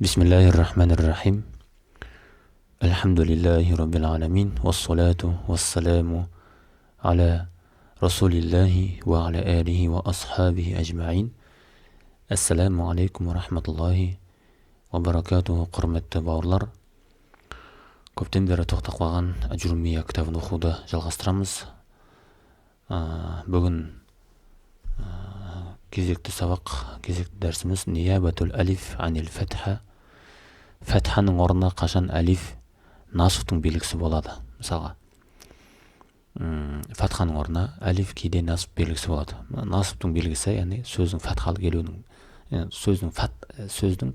Bismillahirrahmanirrahim. Alhamdulillahi rabbil alamin. Wassalatu wassalamu ala rasulillahi wa ala alihi wa ashabihi ajma'in. Assalamu alaikum wa rahmatullahi wa barakatuhu. Құрметті бауырлар, көптен бері тоқтап қалған Әжрумия кітабын оқуды жалғастырамыз. Бүгін кезекті сабақ, кезекті дәрсіміз Ниябатул алиф анил фатха. Фатханың орнына қашан алиф насуфтың белгісі болады. Мысалға, фатханың орнына алиф кейде насуф белгісі болады. Насуфтың белгісі, яғни сөздің фатхалы келуінің, сөздің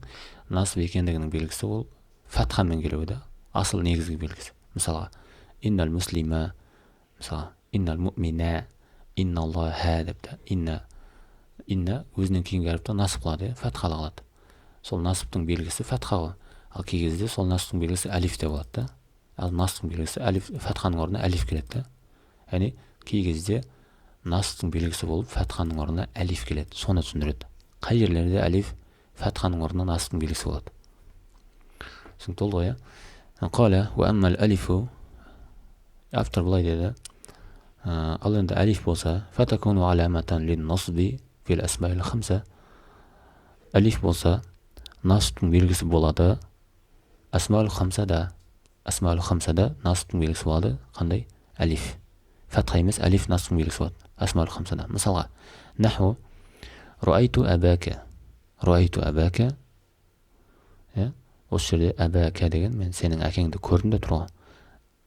насуф екендігінің белгісі ол фатхамен келуі де асыл негізгі белгісі. Мысалға, иннал муслима, мысалға, иннал му'мина, инналлаха депті. Инна өзінен кейінгі әріпті насып қылады, фатхалы қылады. Сол насыптың белгісі фатха ғой. Ал кей кезде сол насыптың белгісі алиф те болады да. Ал насыптың белгісі алиф, фатханың орнына алиф келеді да. Яғни кей кезде насыптың белгісі болып фатханың орнына алиф келеді. Соны түсіндіреді. Қай жерлерде алиф фатханың орнына насыптың белгісі болады. Түсінікті болды ғой, иә. Қала уа аммал алифу, автор былай деді, ал енді алиф болса, фатакуну аламатан лин насби фил асмаил хамса. Алиф болса насыптың белгісі болады. Асмаул хамсада насыптың белгісі болады. Қандай? Алиф. Фатха емес, алиф насыптың белгісі болады. Асмаул хамсада. Мысалға, наху руайту абака. Руайту абака. Осы жерде абака деген, мен сенің әкеңді көрдім де тұр ғой.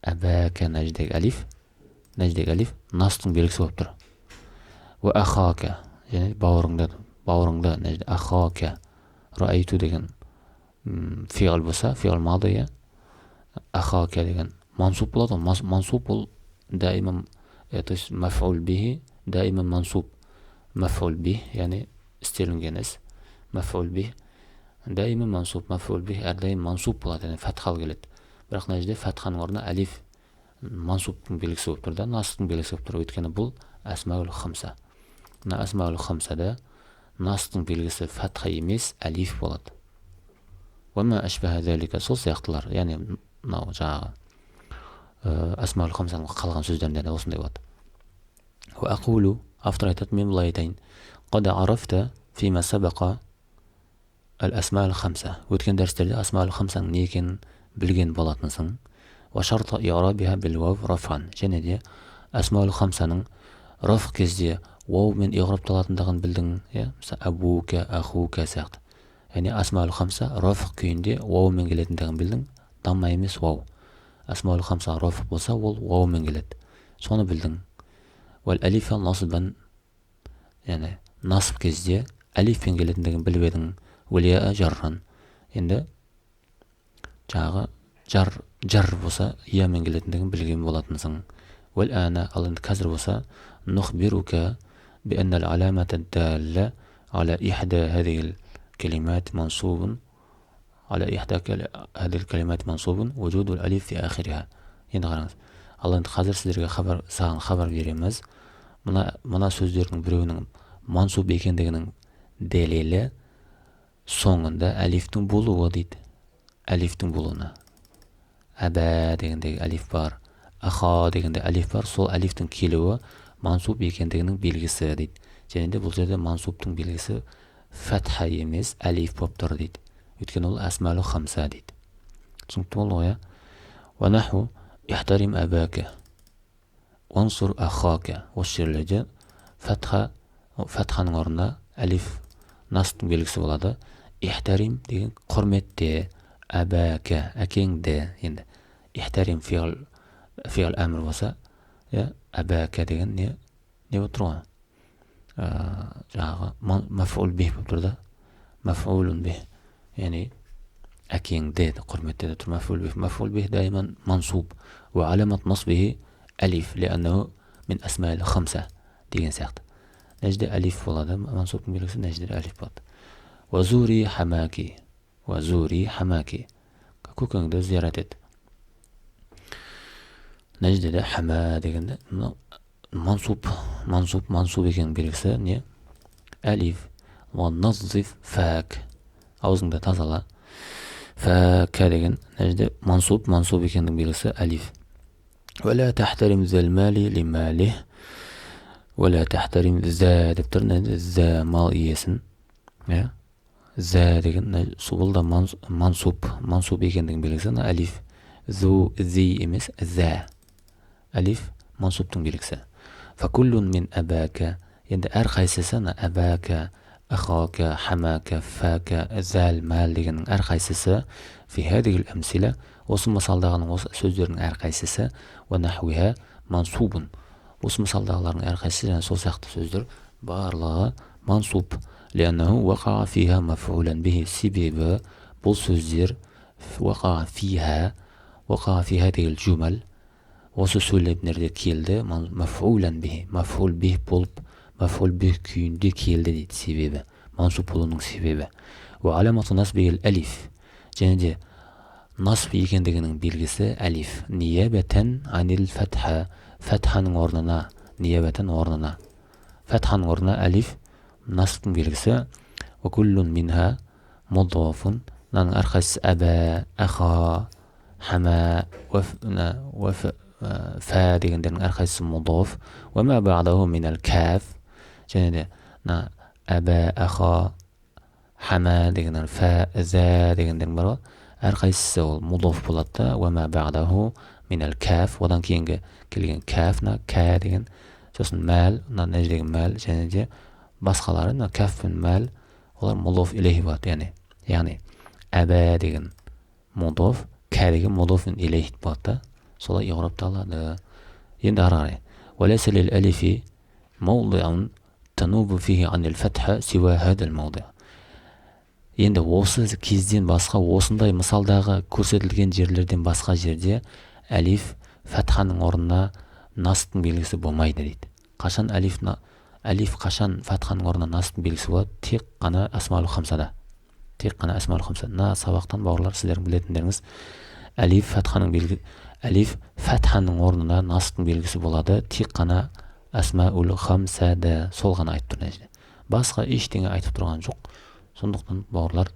Абака нәждегі алиф. Нәждегі алиф насыптың белгісі болып тұр. Ва ахака, және бауырыңды нәжде ахака. Руайту деген фиғл болса, фиғл мадия. Ахака деген мансуб болады. Мансуб ол даиман, то есть маф'ул бихи даиман мансуб. Маф'ул бих, яғни істелінген іс. Маф'ул бих даиман мансуб. Маф'ул бих әрдайым мансуб болады, яғни фатхал келеді. Бірақ нәжде фатханың орнына алиф мансубтың белгісі болып тұр да, насыптың белгісі болып тұр. Өйткені бұл асмаул хамса. Мына асмаул хамсада насыптың белгісі фатха емес, алиф болады. Уама ашбаха залика, сол сияқтылар, яғни мынау жаңағы асмаул хамсаның қалған сөздерінде де осындай болады. Ва aqulu, автор айтады, мен былай айтайын, қад арафта фима сабақа ал асмаул хамса. Өткен дәрістерде асмаул хамсаның не екенін білген болатынсың. Ва шарта и'рабиха бил вав рафан. Және де асмаул хамсаның раф кезде ваумен иғрапталатындығын білдің, мысалы абука, ахука сияқты. Яғни асмаул хамса раф күйінде ваумен келетіндігін білдің, дамма емес вау. Асмаул хамса раф болса, ол ваумен келеді. Соны білдің. Вал алифа насбан, яғни насып кезде алифпен келетіндігін біліп едің. Уәлия жарран. Енді жаңағы жар болса, иямен келетіндігін білген болатынсың. Вал ана, ал енді қазір болса, нухбирука بأن العلامة الدالة على إحدى هذه الكلمات منصوب وجود الألف في آخرها. Енді қараңыз. Ал енді қазір сіздерге саған хабар береміз. Мына сөздердің біреуінің мансуб екендігінің дәлелі соңында әлифтің болуы дейді. Әлифтің болуына. Аба дегендегі әлиф бар. Аха дегенде әлиф бар. Сол әлифтің келуі мансуб екендігінің белгісі дейді. Және де бұл жерде мансубтың белгісі фатха емес, алиф болып тұр дейді. Өйткені ол асмаулу хамса дейді. Түсінікті болды ғой, ва наху ихтарим абака уансур ахака. Осы жерлерде фатханың орнына алиф насыптың белгісі болады. Ихтарим деген құрметте, абака әкеңді. Енді ихтарим фиғл әмір болса, абака деген не болып тұр ғой? Жаңағы маф'ул бих болып тұр да. Маф'улун бих, яғни әкеңді құрметте де тұр. Маф'ул бих дайыман мансуб. Ва аламат насбихи алиф, лианнаху мин асмаил хамса деген сияқты. Нәжде алиф болады, мансубтың белгісі нәжде алиф болады. Ва зури хамаки. Көкеңді зиярат ет. Нәждеде хама дегенде мансуб екенің белгісі не? Алиф. Ва наззиф фак. Аузыңды тазала. فك деген нәжде мансуб екендігінің белгісі әлиф. ولا تحترم ذا المال لماله. ولا تحترم ذا деп тұр, ذا мал иесін. ذا деген бұл да мансуб екендігінің белгісі әлиф. ذو ذи емес, ذа. Әлиф мансубтың белгісі. فكل من أباك, енді әрқайсысы أباك, أخاك, حماك, فاك, ذا المال дегеннің әрқайсысы في هذه الأمثلة, осы мысалдағының осы сөздердің әрқайсысы ونحوها منصوب. осы мысалдағылардың әрқайсысы және сол сияқты сөздер барлығы мансуб. لأنه وقع فيها مفعولا به, себебі бұл сөздер وقع في هذه الجمل, осы сөйлемдерде келді, мафулан бихи, мафул бих болып, мафул бих күйінде келді дейді себебі, мансуб болуының себебі. Ва аламату насбихил алиф, және де насб екендігінің белгісі алиф. Ниябатан анил фатха, фатханың орнына, ниябатан орнына, фатханың орнына алиф насбтың белгісі. Ва куллун минха мудафун, наның әрқайсысы аба, аха, хама, фа дегендердің әрқайсысы мудаф. Ва ма ба'даху минал каф, және де аба, аха, хама дегендер, фа, за дегендердің бар, әрқайсысы ол мудаф болады. Ва ма ба'даху минал каф, одан кейінгі келген каф, ка деген, сосын мәл, нәждегі мәл, және де басқалары, каф пен мәл, олар мудаф илейхи болады. Яғни аба деген мудаф, ка деген мудаф илейхи болады. солай иғрапталады. Енді ары қарай. وَلَيْسَ لِلْأَلِفِ مَوْضِعٌ تَنُوبُ فِيهِ عَنِ الْفَتْحِ سِوَى هَذَا الْمَوْضِعِ. Енді осы кезден басқа, осындай мысалдағы көрсетілген жерлерден басқа жерде әлиф фатханың орнына настың белгісі болмайды дейді. Қашан әлиф қашан фатханың орнына настың белгісі болады? Тек қана асмаул хамсада. Тек қана асмаул хамсада. Сабақтан бауырлар сіздердің білетіндеріңіз, әлиф фатханың орнына настың белгісі болады, тек қана асмаул хамсада. Сол ғана айтып тұр нәжде. Басқа ештеңе айтып тұрған жоқ. Сондықтан бауырлар,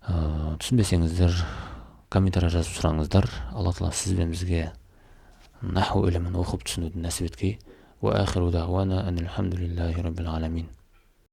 түсінбесеңіздер комментарий жазып сұраңыздар. Алла Тағала сіз бен бізге наху ілімін оқып түсінуді нәсіп еткей. Ва ахиру дағуана анил хамдулиллахи раббил аламин.